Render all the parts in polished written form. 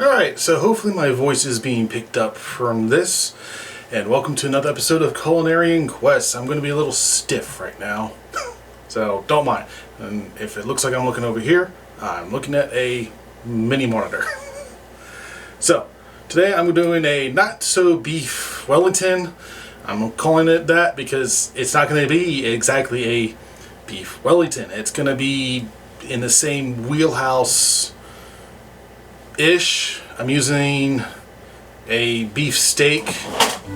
Alright, so hopefully my voice is being picked up from this, and welcome to another episode of Culinarian Quest. I'm going to be a little stiff right now, so don't mind. And if it looks like I'm looking over here, I'm looking at a mini monitor. So, today I'm doing a not-so-beef Wellington. I'm calling it that because it's not going to be exactly a beef Wellington. It's going to be in the same wheelhouse ish. I'm using a beef steak.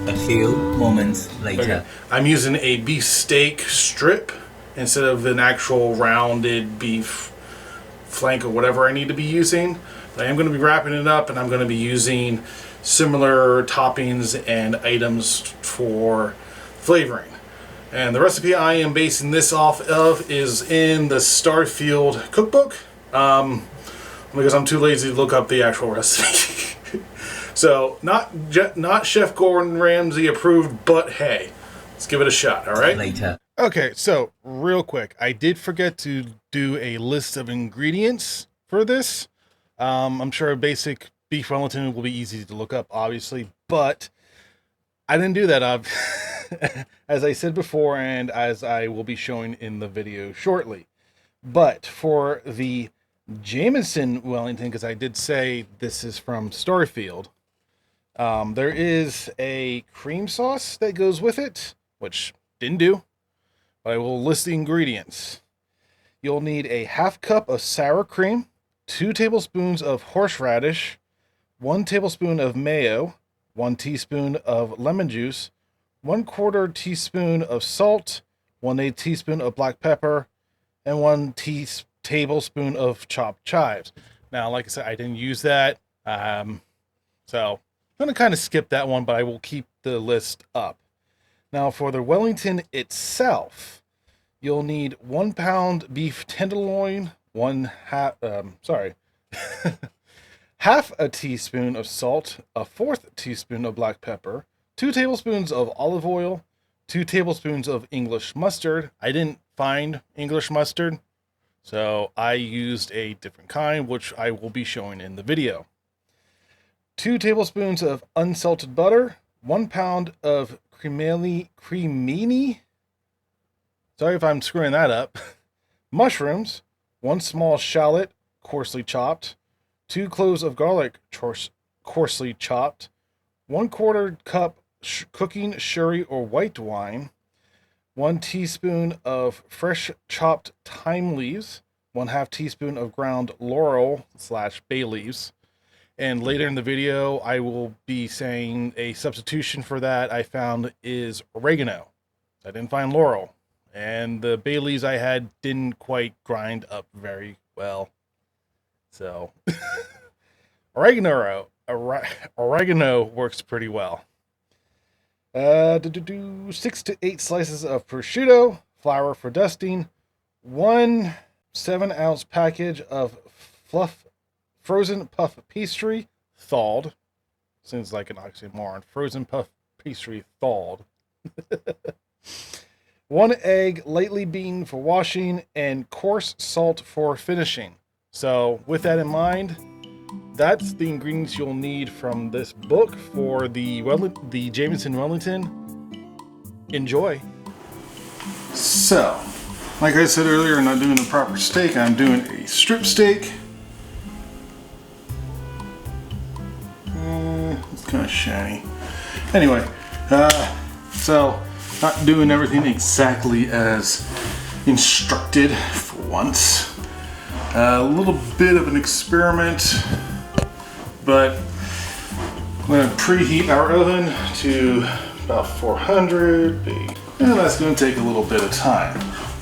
A few moments later. Okay. I'm using a beef steak strip instead of an actual rounded beef flank or whatever I need to be using. But I am going to be wrapping it up, and I'm going to be using similar toppings and items for flavoring. And the recipe I am basing this off of is in the Starfield cookbook. Because I'm too lazy to look up the actual recipe. So, not Chef Gordon Ramsay approved, but hey, let's give it a shot, alright? Later. Okay, so, real quick, I did forget to do a list of ingredients for this. I'm sure a basic beef Wellington will be easy to look up, obviously, but I didn't do that, as I said before, and as I will be showing in the video shortly. But for the Jameson Wellington, because I did say this is from Starfield, there is a cream sauce that goes with it, which didn't do, but I will list the ingredients. You'll need a half cup of sour cream, 2 tablespoons of horseradish, 1 tablespoon of mayo, 1 teaspoon of lemon juice, 1/4 teaspoon of salt, 1/8 teaspoon of black pepper, and 1 tablespoon of chopped chives. Now, like I said, I didn't use that, so I'm going to kind of skip that one, but I will keep the list up. Now, for the Wellington itself, you'll need 1 pound beef tenderloin, half a teaspoon of salt, a 1/4 teaspoon of black pepper, 2 tablespoons of olive oil, 2 tablespoons of English mustard. I didn't find English mustard, so I used a different kind, which I will be showing in the video. 2 tablespoons of unsalted butter, 1 pound of cremini. Sorry if I'm screwing that up. Mushrooms, 1 small shallot, coarsely chopped, 2 cloves of garlic, coarsely chopped, 1/4 cup cooking sherry or white wine, 1 teaspoon of fresh chopped thyme leaves, 1/2 teaspoon of ground laurel / bay leaves. And later in the video, I will be saying a substitution for that I found is oregano. I didn't find laurel. And the bay leaves I had didn't quite grind up very well. So, oregano works pretty well. 6 to 8 slices of prosciutto, flour for dusting, 1 7-ounce package of frozen puff pastry, thawed. Seems like an oxymoron. Frozen puff pastry, thawed. 1 egg, lightly beaten for washing, and coarse salt for finishing. So, with that in mind, that's the ingredients you'll need from this book for the Jameson Wellington. Enjoy. So, like I said earlier, I'm not doing the proper steak. I'm doing a strip steak. It's kind of shiny. Anyway, so not doing everything exactly as instructed for once. A little bit of an experiment, but I'm going to preheat our oven to about 400, and that's going to take a little bit of time.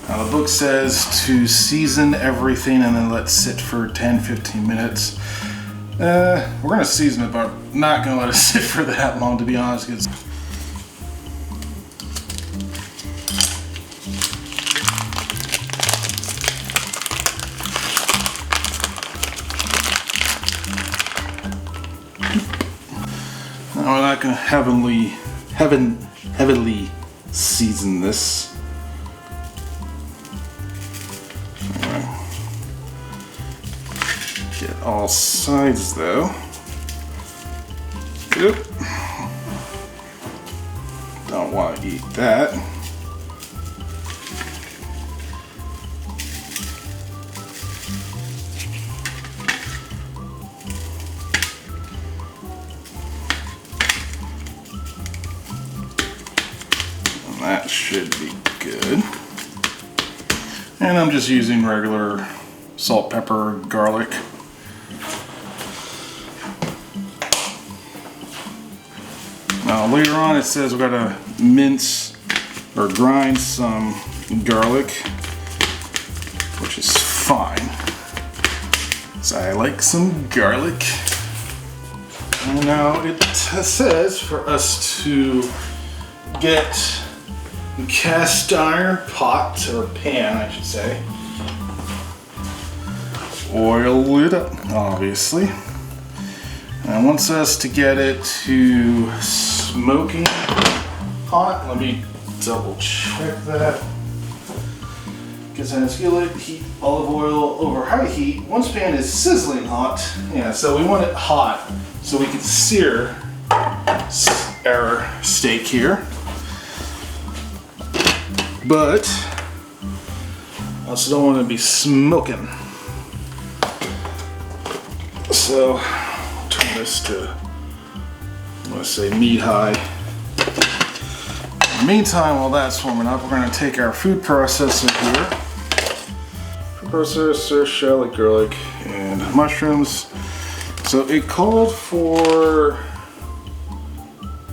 Now the book says to season everything and then let sit for 10-15 minutes. We're going to season it, but not going to let it sit for that long, to be honest. We're not going to heavily season this. Get all sides though. Yep. Don't want to eat that. And that should be good. And I'm just using regular salt, pepper, garlic. Now later on it says we gotta mince or grind some garlic, which is fine. So I like some garlic. And now it says for us to get a cast iron pot, or pan I should say. Oil it up, obviously. And it wants us to get it to smoking hot. Let me double check that. Gets in a skillet, heat olive oil over high heat. Once pan is sizzling hot, yeah, so we want it hot so we can sear our steak here. But I also don't want to be smoking. So turn this to, I'm going to say meat high. In the meantime, while that's warming up, we're going to take our food processor here. Food processor, shallot, garlic, and mushrooms. So it called for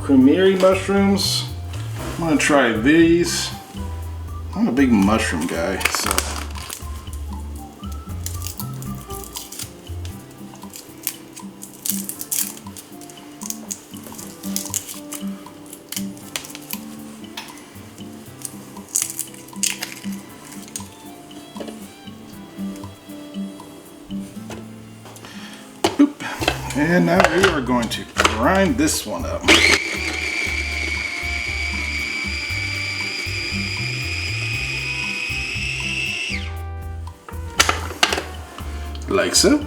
Culinarian mushrooms. I'm going to try these. I'm a big mushroom guy, so. Boop. And now we are going to grind this one up. Like so.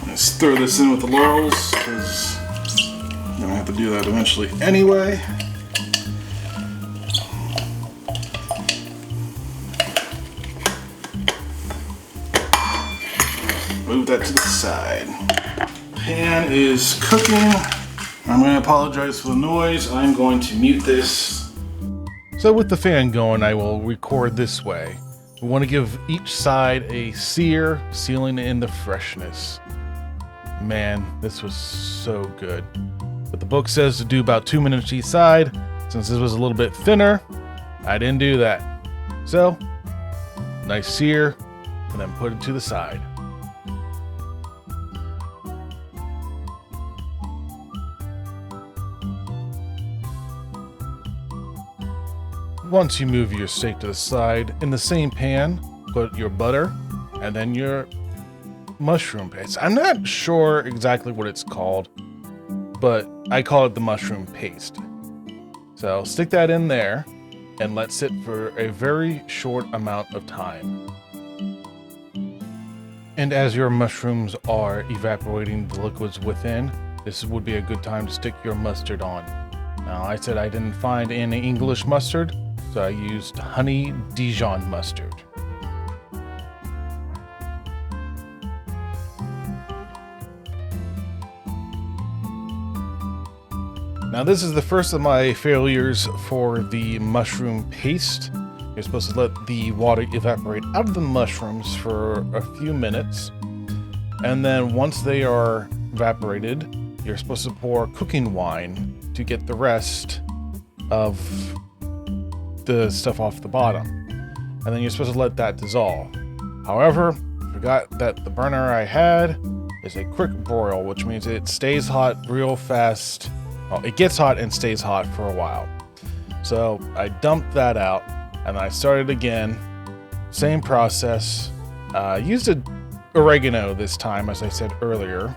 Let's throw this in with the laurels because I'm gonna have to do that eventually anyway. Move that to the side. Pan is cooking. I'm going to apologize for the noise. I'm going to mute this. So with the fan going, I will record this way. We want to give each side a sear, sealing in the freshness. Man, this was so good. But the book says to do about 2 minutes each side. Since this was a little bit thinner, I didn't do that. So, nice sear, and then put it to the side. Once you move your steak to the side, in the same pan, put your butter and then your mushroom paste. I'm not sure exactly what it's called, but I call it the mushroom paste. So stick that in there and let sit for a very short amount of time. And as your mushrooms are evaporating the liquids within, this would be a good time to stick your mustard on. Now, I said I didn't find any English mustard, so I used honey Dijon mustard. Now this is the first of my failures for the mushroom paste. You're supposed to let the water evaporate out of the mushrooms for a few minutes. And then once they are evaporated, you're supposed to pour cooking wine to get the rest of the stuff off the bottom. And then you're supposed to let that dissolve. However, I forgot that the burner I had is a quick broil, which means it stays hot real fast. Well, it gets hot and stays hot for a while. So I dumped that out and I started again. Same process. Used oregano this time, as I said earlier.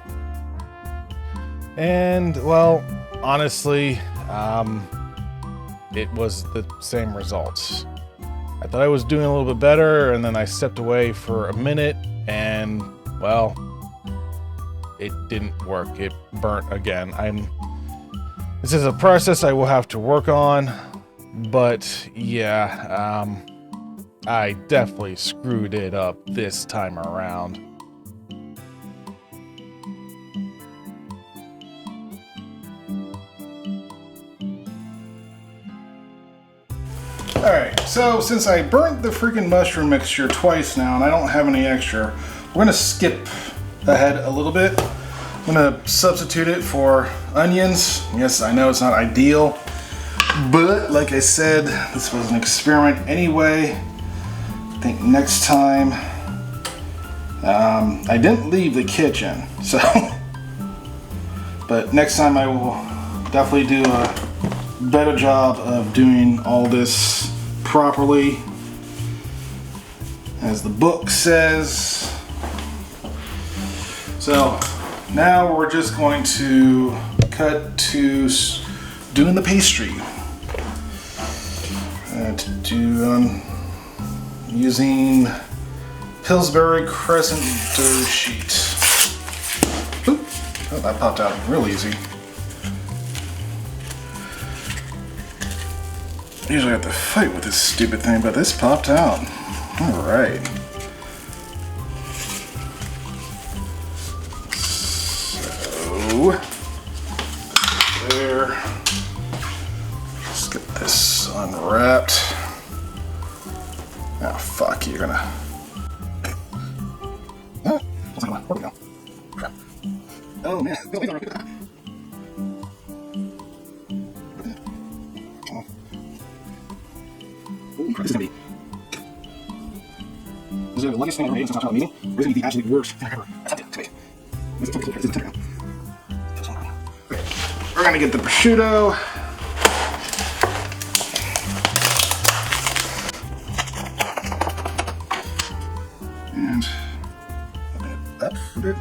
And, well, honestly, it was the same results. I thought I was doing a little bit better, and then I stepped away for a minute, and well, it didn't work. It burnt again. This is a process I will have to work on, but yeah, I definitely screwed it up this time around. Alright, so since I burnt the freaking mushroom mixture twice now and I don't have any extra, we're gonna skip ahead a little bit. I'm gonna substitute it for onions. Yes, I know it's not ideal, but like I said, this was an experiment anyway. I think next time, I didn't leave the kitchen, so, but next time I will definitely do a better job of doing all this properly, as the book says. So now we're just going to cut to doing the pastry. Using Pillsbury Crescent dough sheet. Oop, oh, that popped out real easy. Usually I have to fight with this stupid thing, but this popped out. Alright. So, there. Let's get this unwrapped. Oh, fuck, you're gonna... Oh, where we go? Crap. Oh, man. This is gonna be. This is the luckiest thing I've ever made since I was meeting. This is gonna be the absolute worst thing I've ever attempted to make. We're gonna get the prosciutto. And open it up a bit.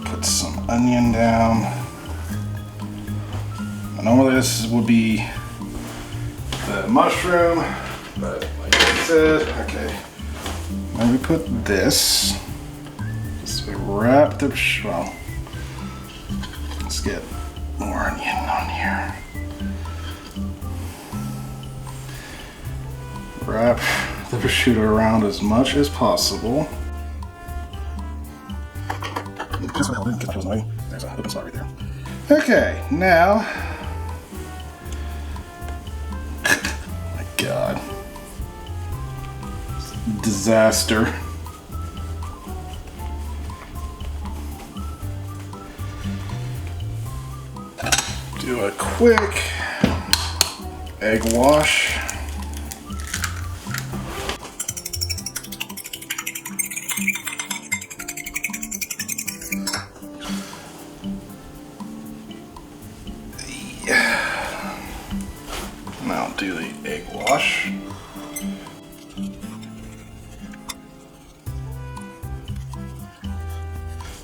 Put some onion down. I normally this would be the mushroom, but like I said, okay. Now we put this. Just wrap the, well, let's get more onion on here. Wrap the prosciutto around as much as possible. That's what I didn't get my There's an open spot right there. Okay, now. My God. Disaster. Do a quick egg wash. Now do the egg wash.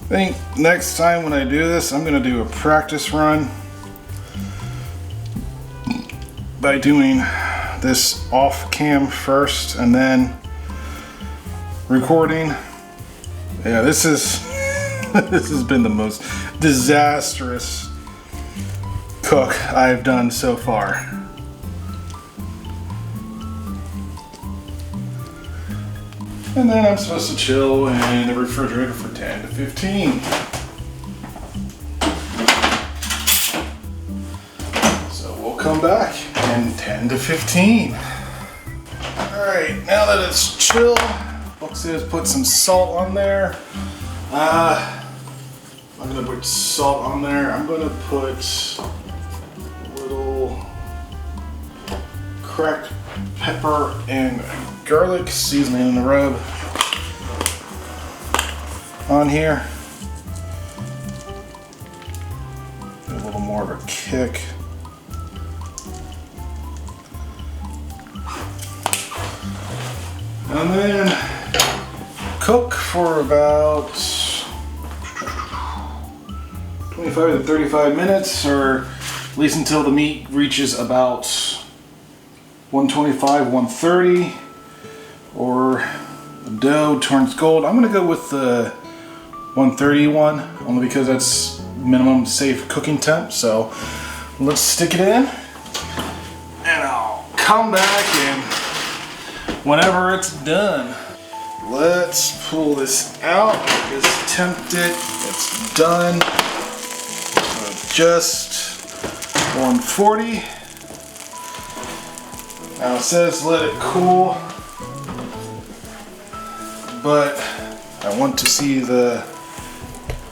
I think next time when I do this, I'm going to do a practice run by doing this off cam first and then recording. Yeah, this is this has been the most disastrous cook I've done so far. And then I'm supposed to chill in the refrigerator for 10 to 15. So we'll come back in 10 to 15. Alright, now that it's chilled, book says put some salt on there. I'm gonna put salt on there. I'm gonna put a little cracked pepper and garlic seasoning in the rub on here. Get a little more of a kick. And then cook for about 25 to 35 minutes, or at least until the meat reaches about 125, 130, or the dough turns gold. I'm gonna go with the 130 one, only because that's minimum safe cooking temp. So let's stick it in, and I'll come back and whenever it's done. Let's pull this out. It's tempted. It's done. Just 140. Now it says let it cool, but I want to see the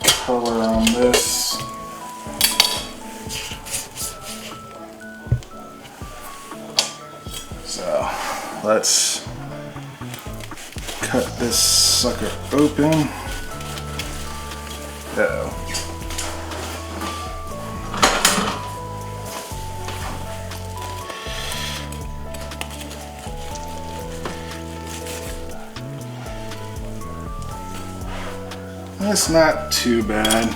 color on this. So let's cut this sucker open. Uh-oh. That's not too bad.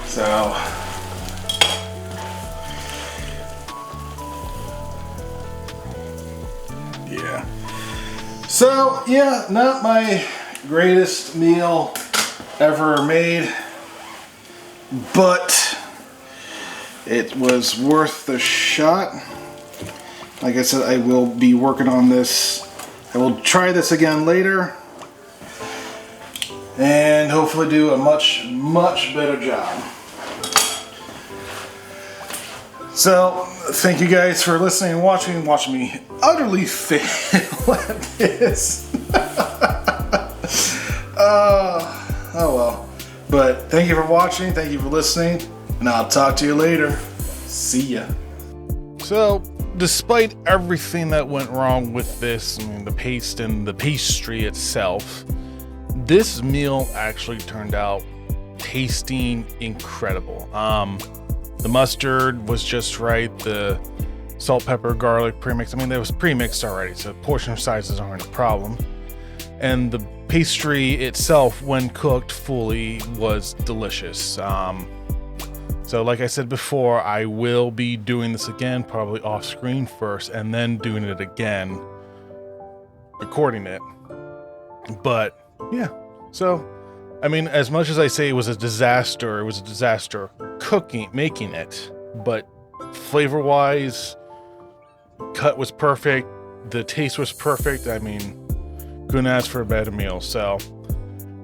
So yeah. So yeah, not my greatest meal ever made, but it was worth the shot. Like I said, I will be working on this. I will try this again later and hopefully do a much better job. So thank you guys for listening and watching me utterly fail at this. Oh well. But thank you for watching, thank you for listening, and I'll talk to you later. See ya. So despite everything that went wrong with this, I mean the paste and the pastry itself, this meal actually turned out tasting incredible. The mustard was just right, the salt, pepper, garlic premix, I mean, it was pre-mixed already, so portion sizes aren't a problem. And the pastry itself, when cooked fully, was delicious. So like I said before, I will be doing this again, probably off screen first, and then doing it again, recording it. But yeah, so I mean, as much as I say it was a disaster making it, but flavor-wise, cut was perfect, the taste was perfect. I mean, couldn't ask for a better meal. So,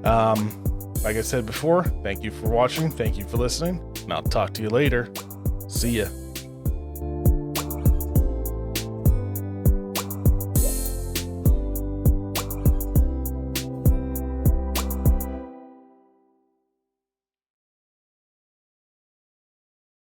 like I said before, thank you for watching, thank you for listening, and I'll talk to you later. See ya.